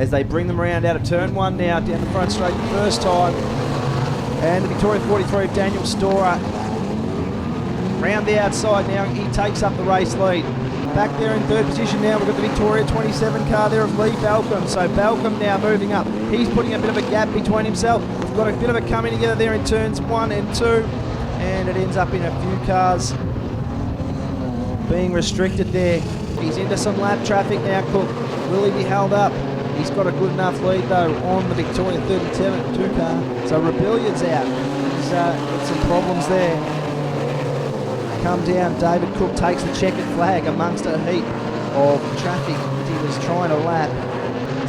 as they bring them around out of turn 1 now, down the front straight the first time. And the Victoria 43 of Daniel Storer round the outside now, he takes up the race lead. Back there in third position now, we've got the Victoria 27 car there of Lee Balcom. So Balcom now moving up. He's putting a bit of a gap between himself. We've got a bit of a coming together there in turns 1 and 2. And it ends up in a few cars being restricted there. He's into some lap traffic now, Cook. Will he be held up? He's got a good enough lead though on the Victoria 32 car. So Rebellion's out. He's got some problems there. Come down, David Cook takes the checkered flag amongst a heap of traffic that he was trying to lap.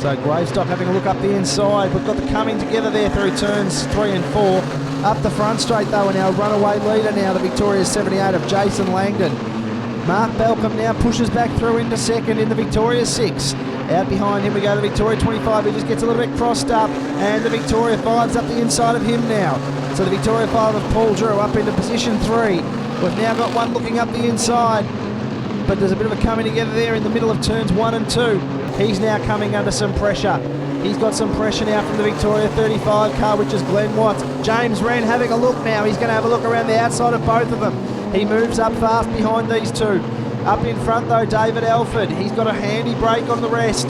So Gravestock having a look up the inside. We've got the coming together there through turns 3 and 4. Up the front straight though, and our runaway leader now, the Victoria 78 of Jason Langdon. Mark Balcom now pushes back through into second in the Victoria 6. Out behind him we go, the Victoria 25, who just gets a little bit crossed up, and the Victoria 5's up the inside of him now. So the Victoria 5 of Paul Drew up into position 3. We've now got one looking up the inside, but there's a bit of a coming together there in the middle of turns 1 and 2. He's now coming under some pressure. He's got some pressure now from the Victoria 35 car, which is Glenn Watts. James Wren having a look now. He's going to have a look around the outside of both of them. He moves up fast behind these two. Up in front though, David Alford. He's got a handy break on the rest.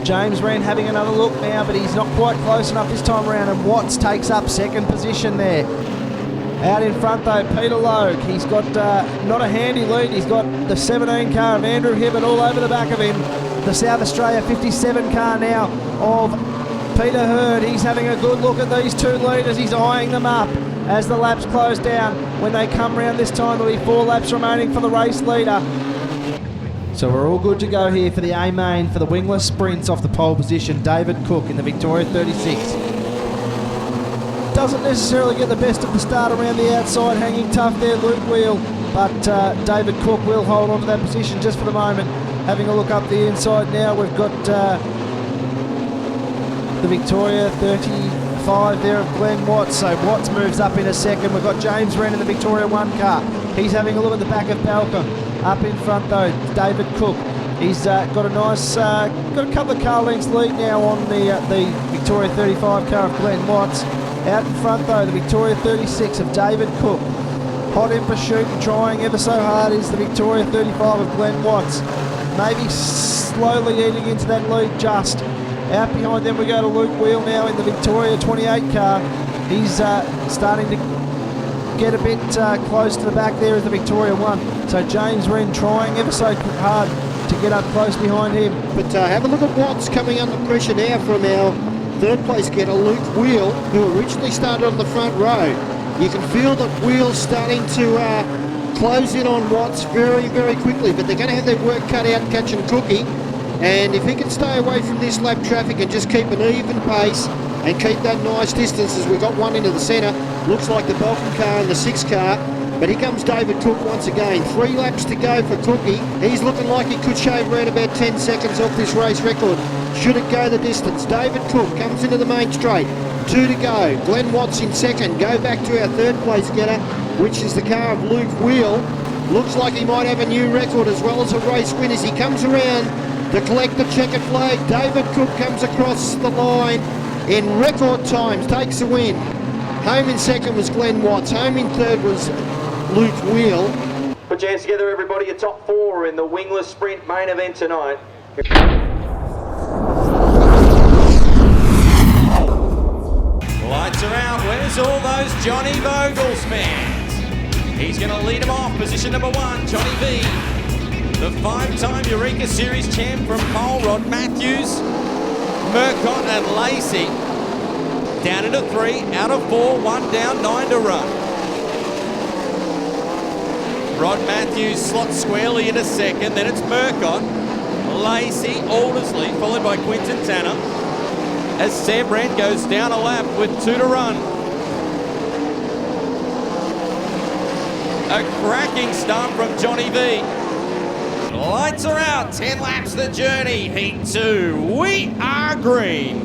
James Wren having another look now, but he's not quite close enough this time around, and Watts takes up second position there. Out in front though, Peter Logue. He's got not a handy lead. He's got the 17 car of Andrew Hibbert all over the back of him. The South Australia 57 car now of Peter Hurd. He's having a good look at these two leaders. He's eyeing them up as the laps close down. When they come round this time, there'll be 4 laps remaining for the race leader. So we're all good to go here for the A-main for the wingless sprints off the pole position. David Cook in the Victoria 36. Doesn't necessarily get the best of the start around the outside, hanging tough there, Luke Wheel. But David Cook will hold on to that position just for the moment. Having a look up the inside now, we've got the Victoria 35 there of Glenn Watts. So Watts moves up in a second. We've got James Wren in the Victoria 1 car. He's having a look at the back of Balcom. Up in front though, David Cook. He's got a nice, got a couple of car lengths lead now on the Victoria 35 car of Glenn Watts. Out in front though, the Victoria 36 of David Cook. Hot in pursuit and trying ever so hard is the Victoria 35 of Glenn Watts. Maybe slowly eating into that lead just. Out behind them we go to Luke Wheel now in the Victoria 28 car. He's starting to get a bit close to the back there as the Victoria 1. So James Wren trying ever so hard to get up close behind him. But have a look at Watts coming under pressure now from our third place getter Luke Wheel, who originally started on the front row. You can feel that Wheel's starting to close in on Watts very, very quickly, but they're going to have their work cut out catching Cookie. And if he can stay away from this lap traffic and just keep an even pace and keep that nice distance, as we got one into the centre, looks like the Balcom car and the 6 car. But here comes David Cook once again. 3 laps to go for Cookie. He's looking like he could shave around about 10 seconds off this race record. Should it go the distance? David Cook comes into the main straight. 2 to go. Glenn Watts in second. Go back to our third place getter, which is the car of Luke Wheel. Looks like he might have a new record as well as a race win as he comes around to collect the checkered flag. David Cook comes across the line in record times, takes the win. Home in second was Glenn Watts. Home in third was Luke Wheel. Put your hands together, everybody. Your top 4 in the wingless sprint main event tonight. Lights are out. Where's all those Johnny Vogels fans? He's going to lead them off. Position number 1, Johnny V. The 5-time Eureka Series champ from Cole, Rod Matthews, Murcott and Lacey. Down into 3, out of 4, 1 down, 9 to run. Rod Matthews slots squarely into second, then it's Murcott, Lacey, Aldersley, followed by Quinton Tanner, as Sam Brand goes down a lap with 2 to run. A cracking start from Johnny V. Lights are out, 10 laps the journey, heat 2, we are green.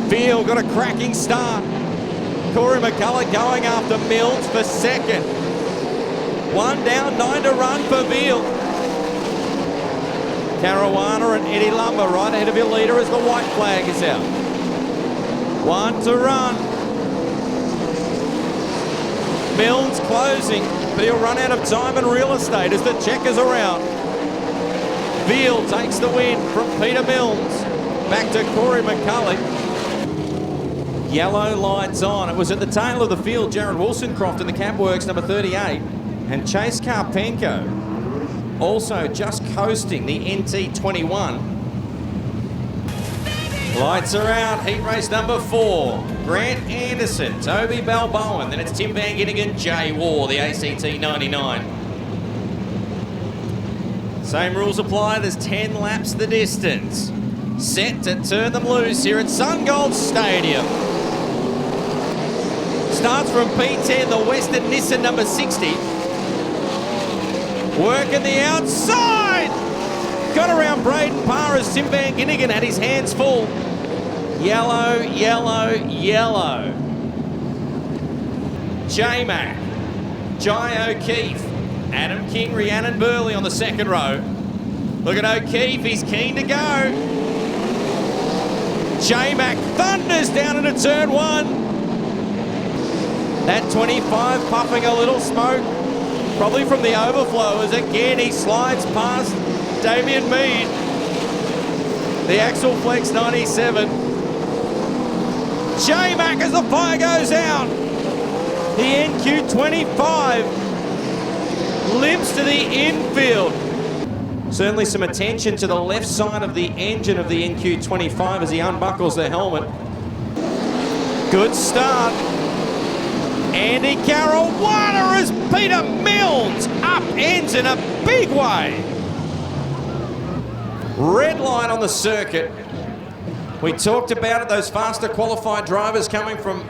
Field got a cracking start. Corey McCullough going after Mills for second. 1 down, 9 to run for Veal. Caruana and Eddie Lumber right ahead of your leader as the white flag is out. 1 to run. Milnes closing, but he'll run out of time and real estate as the checkers around. Veal takes the win from Peter Milnes. Back to Corey McCulloch. Yellow lights on. It was at the tail of the field, Jared Wollstonecroft in the cab works, number 38. And Chase Karpenko also just coasting the NT21. Lights are out. Heat race number 4. Grant Anderson, Toby Balboa. Then it's Tim Van Ginnigan, Jay War, the ACT 99. Same rules apply. There's 10 laps the distance. Set to turn them loose here at SunGold Stadium. Starts from P10, the Western Nissan number 60. Working the outside. Got around Braden Parr as Tim Van Ginnigan had his hands full. Yellow, yellow, yellow. J-Mac, Jai O'Keefe, Adam King, Rhiannon Burley on the second row. Look at O'Keefe, he's keen to go. J-Mac thunders down into turn 1. That 25 puffing a little smoke, probably from the overflow, as again he slides past Damien Mead. The Axel Flex 97. J-Mac as the fire goes out. The NQ25 limps to the infield. Certainly some attention to the left side of the engine of the NQ25 as he unbuckles the helmet. Good start. Andy Caruana as Peter Milnes upends in a big way. Red line on the circuit. We talked about it, those faster qualified drivers coming from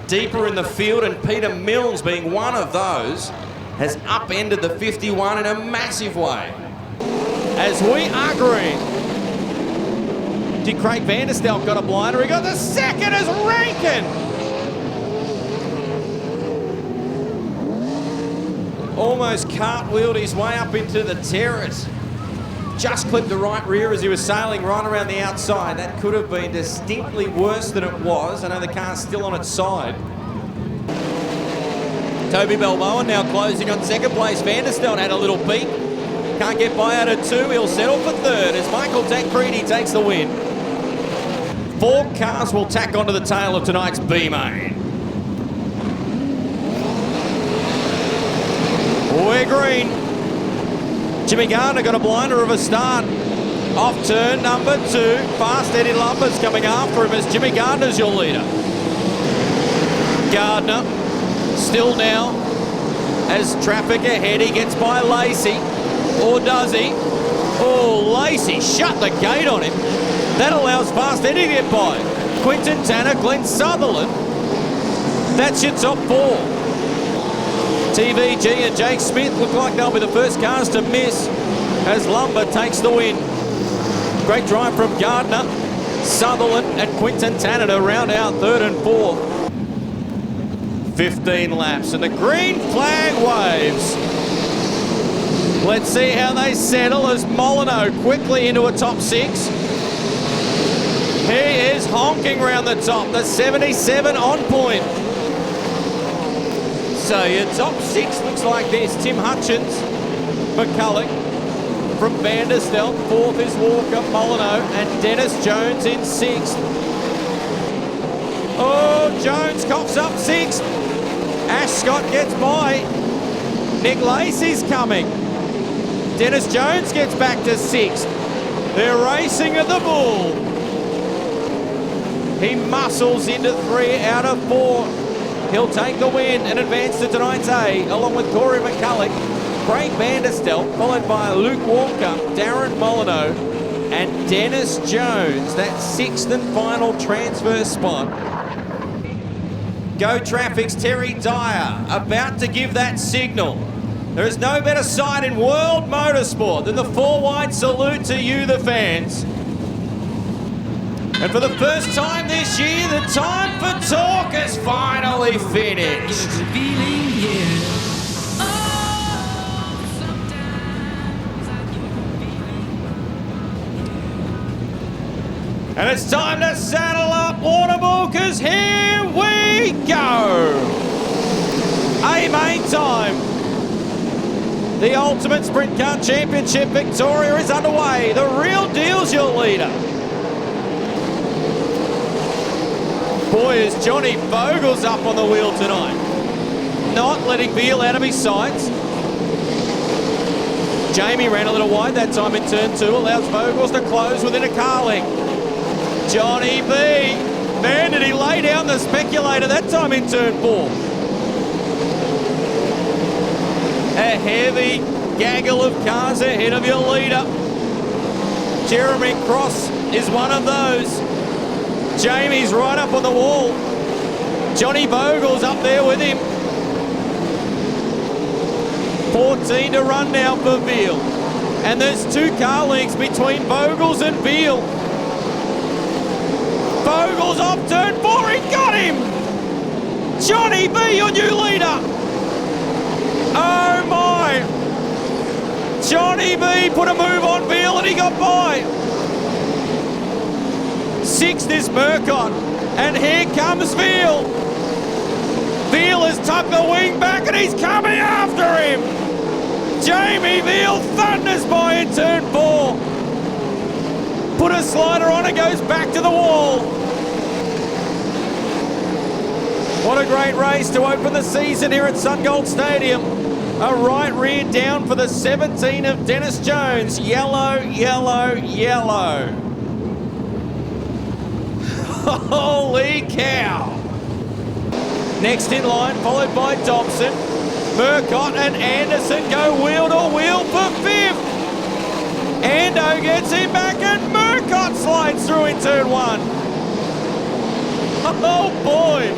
deeper in the field, and Peter Milnes being one of those has upended the 51 in a massive way. As we are green. Did Craig Vanderstelp got a blinder? He got the second as Rankin. Almost cartwheeled his way up into the terrace. Just clipped the right rear as he was sailing right around the outside. That could have been distinctly worse than it was. I know the car's still on its side. Toby Balboa now closing on second place. Vanderstelp had a little peek. Can't get by out of 2. He'll settle for third as Michael Tancredi takes the win. 4 cars will tack onto the tail of tonight's B-Main. We're green. Jimmy Gardner got a blinder of a start. Off turn number 2. Fast Eddie Lumber's coming after him as Jimmy Gardner's your leader. Gardner still now as traffic ahead. He gets by Lacey. Or does he? Oh, Lacey shut the gate on him. That allows Fast Eddie to get by. Quinton Tanner, Glenn Sutherland. That's your top 4. TVG and Jake Smith look like they'll be the first cars to miss as Lumber takes the win. Great drive from Gardner, Sutherland and Quinton Tanner to round out 3rd and 4th. 15 laps and the green flag waves. Let's see how they settle as Molyneux quickly into a top 6. He is honking round the top, the 77 on point. So your top 6 looks like this. Tim Hutchins, McCulloch from Vanderstelp. 4th is Walker, Molyneux, and Dennis Jones in 6th. Oh, Jones coughs up 6th. Ash Scott gets by. Nick Lacey's coming. Dennis Jones gets back to 6th. They're racing at the bull. He muscles into 3 out of 4. He'll take the win and advance to tonight's A, along with Corey McCulloch, Craig Vanderstelp, followed by Luke Walker, Darren Molyneux, and Dennis Jones. That 6th and final transfer spot. Go Traffic's Terry Dyer about to give that signal. There is no better sight in world motorsport than the 4-wide salute to you, the fans. And for the first time this year, the time for talk has finally finished. It's time to saddle up, Waterbull, because here we go. A main time. The Ultimate Sprint Car Championship Victoria is underway. The Real Deal's your leader. Boy, is Johnny Vogels up on the wheel tonight. Not letting Veal out of his sights. Jamie ran a little wide that time in turn 2, allows Vogels to close within a car length. Johnny B, man, did he lay down the speculator that time in turn 4. A heavy gaggle of cars ahead of your leader. Jeremy Cross is one of those. Jamie's right up on the wall. Johnny Vogels up there with him. 14 to run now for Veal. And there's 2 car lengths between Vogels and Veal. Vogels off turn 4, he got him! Johnny B, your new leader! Oh my! Johnny B put a move on Veal and he got by. 6th is Murcott, and here comes Veal. Veal has tucked the wing back and he's coming after him. Jamie Veal thunders by in turn 4. Put a slider on and goes back to the wall. What a great race to open the season here at SunGold Stadium. A right rear down for the 17 of Dennis Jones. Yellow, yellow, yellow. Holy cow. Next in line, followed by Dobson. Murcott and Anderson go wheel to wheel for 5th. Ando gets him back and Murcott slides through in turn 1. Oh boy.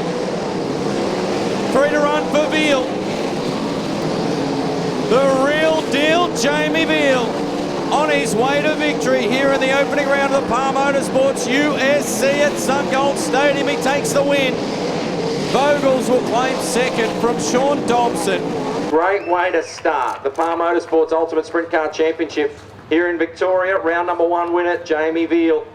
3 to run for Veal. The Real Deal, Jamie Veal, on his way to victory here in the opening round of the Par Motorsports USC at SunGold Stadium. He takes the win. Vogels will claim 2nd from Sean Dobson. Great way to start the Par Motorsports Ultimate Sprint Car Championship here in Victoria. Round number 1 winner, Jamie Veal.